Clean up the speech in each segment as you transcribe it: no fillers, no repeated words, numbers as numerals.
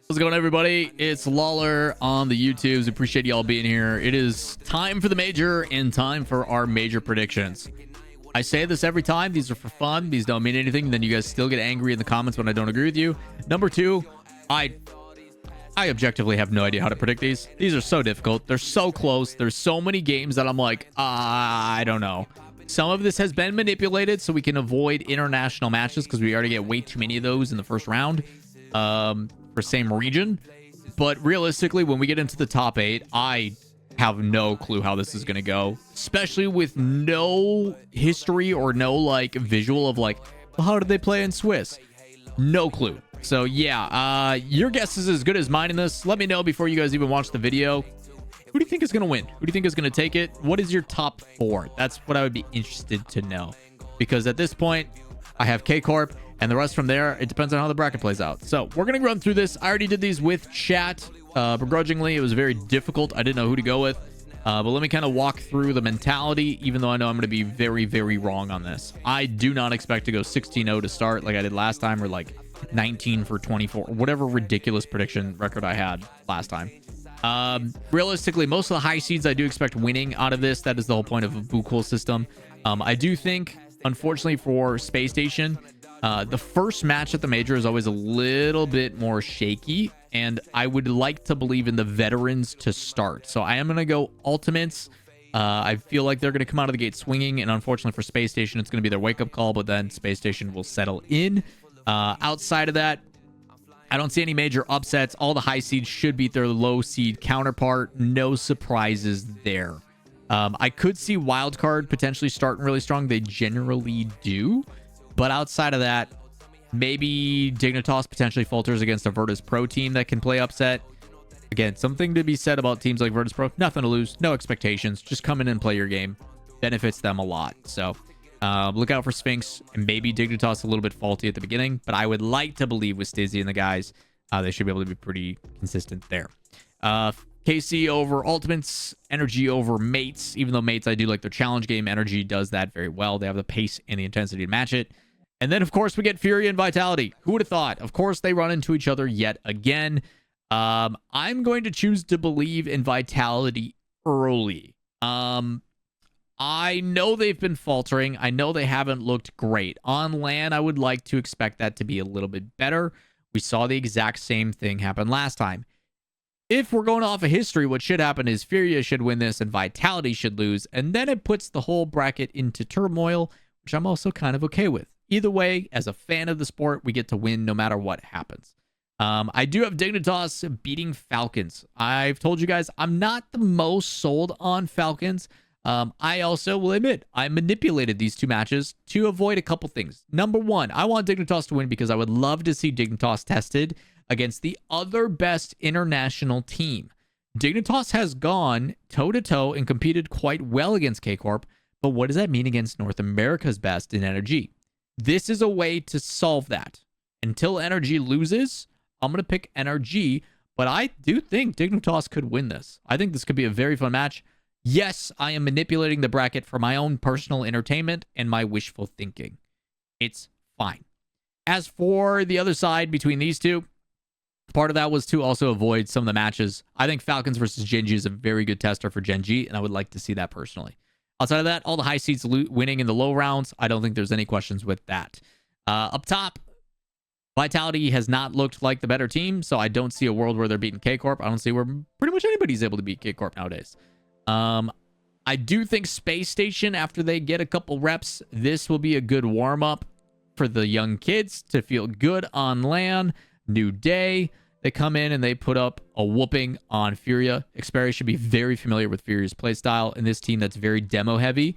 What's going on, everybody? It's Lawler on the YouTubes. Appreciate y'all being here. It is time for the major and time for our major predictions. I say this every time. These are for fun. These don't mean anything. Then you guys still get angry in the comments when I don't agree with you. Number two, I objectively have no idea how to predict these. These are so difficult. They're so close. There's so many games that I'm like, I don't know. Some of this has been manipulated so we can avoid international matches because we already get way too many of those in the first round. For same region, but realistically, when we get into the top 8, I have no clue how this is going to go, especially with no history or no like visual of like, well, how did they play in Swiss? No clue. So yeah, your guess is as good as mine in this. Let me know before you guys even watch the video. Who do you think is going to win? Who do you think is going to take it? What is your top 4? That's what I would be interested to know, because at this point I have K Corp, and the rest from there, it depends on how the bracket plays out. So we're going to run through this. I already did these with chat. Begrudgingly, it was very difficult. I didn't know who to go with. But let me kind of walk through the mentality, even though I know I'm going to be very, very wrong on this. I do not expect to go 16-0 to start like I did last time, or like 19 for 24, whatever ridiculous prediction record I had last time. Realistically, most of the high seeds I do expect winning out of this. That is the whole point of a Bukul system. I do think, unfortunately for Space Station, the first match at the major is always a little bit more shaky, and I would like to believe in the veterans to start. So I am going to go Ultimates. I feel like they're going to come out of the gate swinging, and unfortunately for Space Station, it's going to be their wake-up call, but then Space Station will settle in. Outside of that, I don't see any major upsets. All the high seeds should beat their low seed counterpart. No surprises there. I could see Wildcard potentially starting really strong. They generally do. But outside of that, maybe Dignitas potentially falters against a Virtus Pro team that can play upset. Again, something to be said about teams like Virtus Pro. Nothing to lose. No expectations. Just come in and play your game. Benefits them a lot. So look out for Sphinx, and maybe Dignitas a little bit faulty at the beginning. But I would like to believe with Stizzy and the guys, they should be able to be pretty consistent there. KC over Ultimates, Energy over Mates. Even though Mates, I do like their challenge game, Energy does that very well. They have the pace and the intensity to match it. And then, of course, we get Fury and Vitality. Who would have thought? Of course, they run into each other yet again. I'm going to choose to believe in Vitality early. I know they've been faltering. I know they haven't looked great. On LAN, I would like to expect that to be a little bit better. We saw the exact same thing happen last time. If we're going off of history, what should happen is Furia should win this and Vitality should lose. And then it puts the whole bracket into turmoil, which I'm also kind of okay with. Either way, as a fan of the sport, we get to win no matter what happens. I do have Dignitas beating Falcons. I've told you guys I'm not the most sold on Falcons. I also will admit I manipulated these two matches to avoid a couple things. Number one, I want Dignitas to win because I would love to see Dignitas tested against the other best international team. Dignitas has gone toe-to-toe and competed quite well against K-Corp, but what does that mean against North America's best in Energy? This is a way to solve that. Until Energy loses, I'm going to pick NRG, but I do think Dignitas could win this. I think this could be a very fun match. Yes, I am manipulating the bracket for my own personal entertainment and my wishful thinking. It's fine. As for the other side between these two, part of that was to also avoid some of the matches. I think Falcons versus Gen G is a very good tester for Gen G, and I would like to see that personally. Outside of that, all the high seeds winning in the low rounds. I don't think there's any questions with that. Up top, Vitality has not looked like the better team, so I don't see a world where they're beating K-Corp. I don't see where pretty much anybody's able to beat K-Corp nowadays. I do think Space Station, after they get a couple reps, this will be a good warm-up for the young kids to feel good on LAN. New day. They come in and they put up a whooping on Furia. Xperi should be very familiar with Furia's playstyle, and this team that's very demo heavy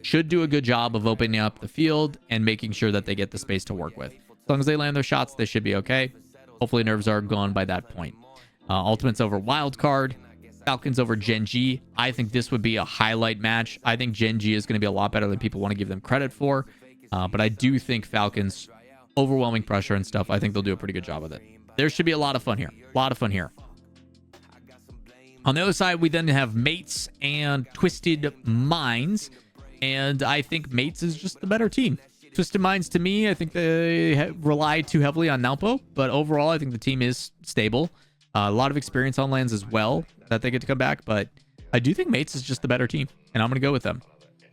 should do a good job of opening up the field and making sure that they get the space to work with. As long as they land their shots, they should be okay. Hopefully nerves are gone by that point. Ultimates over Wildcard. Falcons over Gen G. I think this would be a highlight match. I think Gen G is going to be a lot better than people want to give them credit for. But I do think Falcons, overwhelming pressure and stuff, I think they'll do a pretty good job with it. There should be a lot of fun here. A lot of fun here. On the other side, we then have Mates and Twisted Minds. And I think Mates is just the better team. Twisted Minds, to me, I think they rely too heavily on Nalpo, but overall, I think the team is stable. A lot of experience on lands as well that they get to come back, but I do think Mates is just the better team, and I'm going to go with them.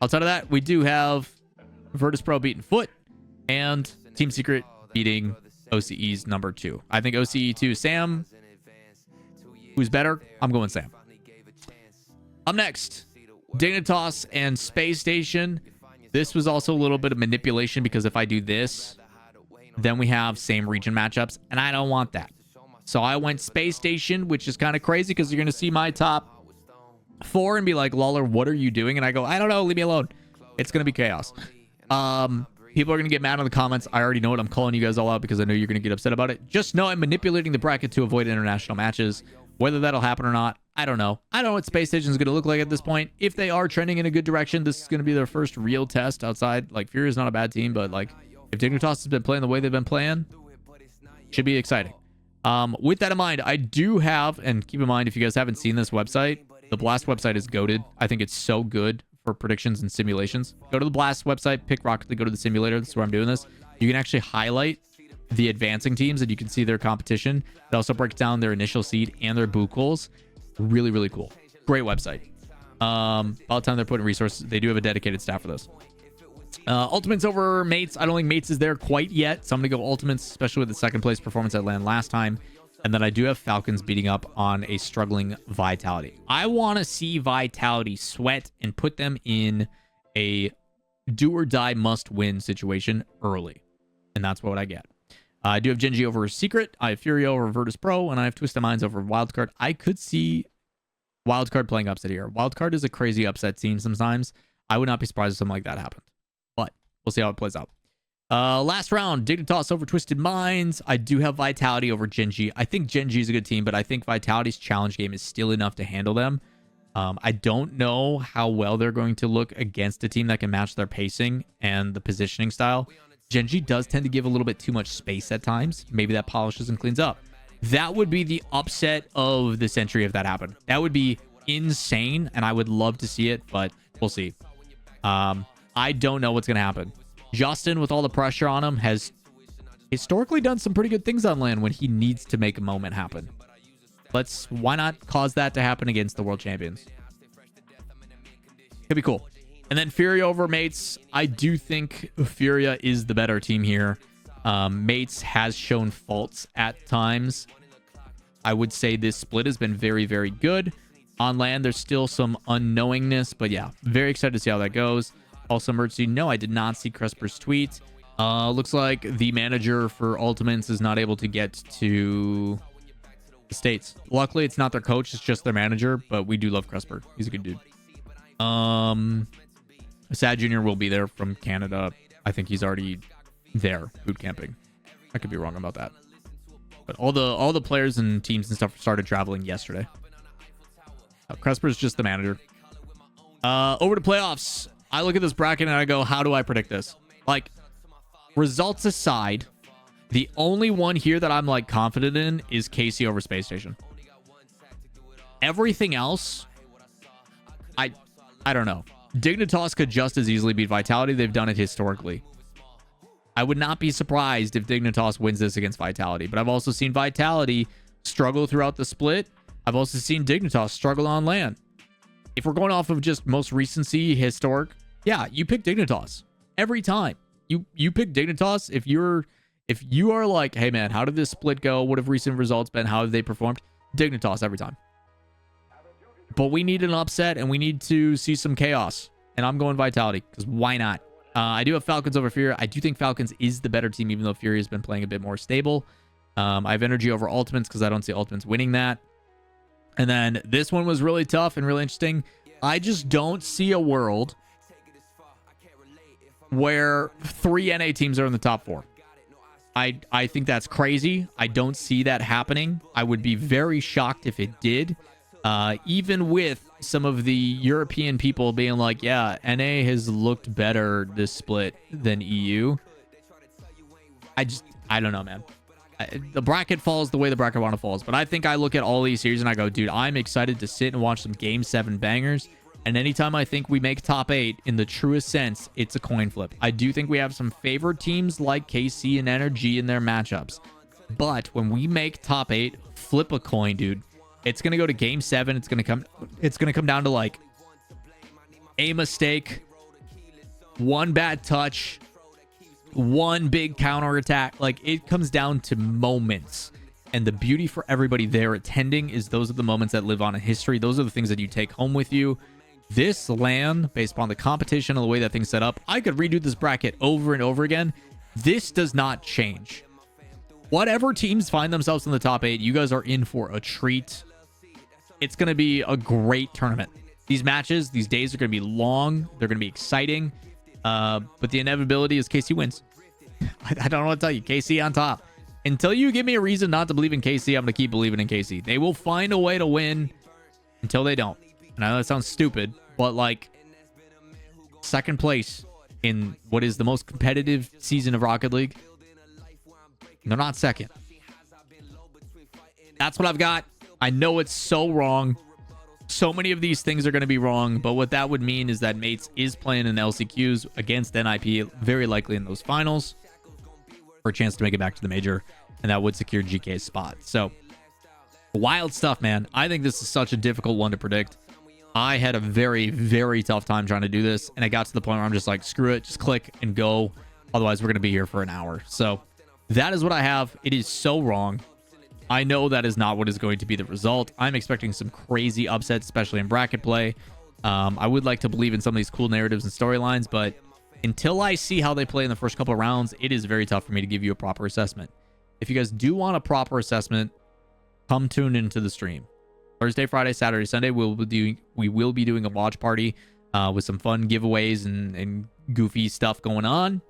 Outside of that, we do have Virtus Pro beating Foot and Team Secret beating OCE's number 2. I think OCE 2, Sam. Who's better? I'm going Sam. Up next, Dignitas and Space Station. This was also a little bit of manipulation because if I do this, then we have same region matchups, and I don't want that. So I went Space Station, which is kind of crazy because you're going to see my top 4 and be like, Lawler, what are you doing? And I go, I don't know. Leave me alone. It's going to be chaos. People are going to get mad in the comments. I already know it. I'm calling you guys all out because I know you're going to get upset about it. Just know I'm manipulating the bracket to avoid international matches. Whether that'll happen or not, I don't know. I don't know what Space Station is going to look like at this point. If they are trending in a good direction, this is going to be their first real test outside. Like, Fury is not a bad team, but like, if Dignitas has been playing the way they've been playing, should be exciting. With that in mind, I do have, and keep in mind, if you guys haven't seen this website, the Blast website is goated. I think it's so good for predictions and simulations. Go to the Blast website, pick Rocket League, go to the simulator. That's where I'm doing this. You can actually highlight the advancing teams and you can see their competition. It also breaks down their initial seed and their boot goals. Really, really cool. Great website. By the time they're putting resources, they do have a dedicated staff for this. Ultimates over Mates. I don't think Mates is there quite yet, so I'm going to go Ultimates, especially with the second place performance at LAN last time. And then I do have Falcons beating up on a struggling Vitality. I want to see Vitality sweat and put them in a do or die must win situation early. And that's what I get. I do have Genji over Secret. I have Fury over Virtus Pro. And I have Twisted Minds over Wildcard. I could see Wildcard playing upset here. Wildcard is a crazy upset team sometimes. I would not be surprised if something like that happened. But we'll see how it plays out. Last round, Dignitas over Twisted Minds. I do have Vitality over Genji. I think Genji is a good team, but I think Vitality's challenge game is still enough to handle them. I don't know how well they're going to look against a team that can match their pacing and the positioning style. Genji does tend to give a little bit too much space at times. Maybe that polishes and cleans up. That would be the upset of the century if that happened. That would be insane, and I would love to see it, but we'll see. I don't know what's going to happen. Justin, with all the pressure on him, has historically done some pretty good things on LAN when he needs to make a moment happen. Why not cause that to happen against the world champions? Could be cool. And then Furia over Mates. I do think Furia is the better team here. Mates has shown faults at times. I would say this split has been very, very good. On LAN, there's still some unknowingness, but yeah, very excited to see how that goes. Also, emergency. No, I did not see Cresper's tweet. Looks like the manager for Ultimates is not able to get to the States. Luckily, it's not their coach. It's just their manager, but we do love Cresper. He's a good dude. Sad Jr. will be there from Canada. I think he's already there boot camping. I could be wrong about that. But all the players and teams and stuff started traveling yesterday. Cresper's just the manager. Over to playoffs. I look at this bracket and I go, how do I predict this? Like, results aside, the only one here that I'm like confident in is KC over Space Station. Everything else, I don't know. Dignitas could just as easily beat Vitality. They've done it historically. I would not be surprised if Dignitas wins this against Vitality, but I've also seen Vitality struggle throughout the split. I've also seen Dignitas struggle on LAN. If we're going off of just most recency, historic, yeah, you pick Dignitas every time. You pick Dignitas if you are like, hey man, how did this split go? What have recent results been? How have they performed? Dignitas every time. But we need an upset and we need to see some chaos. And I'm going Vitality because why not? I do have Falcons over Fury. I do think Falcons is the better team, even though Fury has been playing a bit more stable. I have Energy over Ultimates because I don't see Ultimates winning that. And then this one was really tough and really interesting. I just don't see a world where 3 NA teams are in the top 4. I think that's crazy. I don't see that happening. I would be very shocked if it did. Even with some of the European people being like, yeah, NA has looked better this split than EU. I don't know, man. The bracket falls the way the bracket falls. But I think I look at all these series and I go, dude, I'm excited to sit and watch some Game 7 bangers. And anytime I think we make top 8 in the truest sense, it's a coin flip. I do think we have some favored teams like KC and NRG in their matchups. But when we make top 8, flip a coin, dude. It's going to go to game 7. It's going to come down to like a mistake, one bad touch, one big counter attack. Like, it comes down to moments. And the beauty for everybody there attending is those are the moments that live on in history. Those are the things that you take home with you. This LAN, based upon the competition and the way that thing's set up, I could redo this bracket over and over again. This does not change. Whatever teams find themselves in the top 8, you guys are in for a treat. It's going to be a great tournament. These matches, these days are going to be long. They're going to be exciting. But the inevitability is KC wins. I don't know what to tell you. KC on top. Until you give me a reason not to believe in KC, I'm going to keep believing in KC. They will find a way to win until they don't. And I know that sounds stupid, but like, second place in what is the most competitive season of Rocket League, they're not second. That's what I've got. I know it's so wrong. So many of these things are going to be wrong, but what that would mean is that Mates is playing in LCQs against NIP, very likely in those finals, for a chance to make it back to the major, and that would secure GK's spot. So, wild stuff, man. I think this is such a difficult one to predict. I had a very, very tough time trying to do this, and I got to the point where I'm just like, screw it, just click and go. Otherwise, we're going to be here for an hour. So, that is what I have. It is so wrong. I know that is not what is going to be the result. I'm expecting some crazy upsets, especially in bracket play. I would like to believe in some of these cool narratives and storylines, but until I see how they play in the first couple of rounds, it is very tough for me to give you a proper assessment. If you guys do want a proper assessment, come tune into the stream. Thursday, Friday, Saturday, Sunday, we will be doing a watch party with some fun giveaways and goofy stuff going on.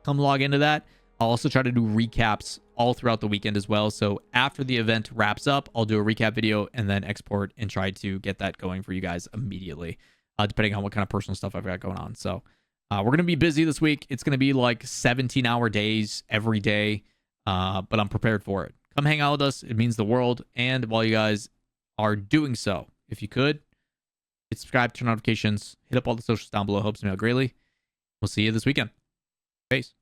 Come log into that. I'll also try to do recaps all throughout the weekend as well. So after the event wraps up, I'll do a recap video and then export and try to get that going for you guys immediately, depending on what kind of personal stuff I've got going on. So we're going to be busy this week. It's going to be like 17-hour days every day, but I'm prepared for it. Come hang out with us. It means the world. And while you guys are doing so, if you could, hit subscribe, turn notifications, hit up all the socials down below. Helps me out greatly. We'll see you this weekend. Peace.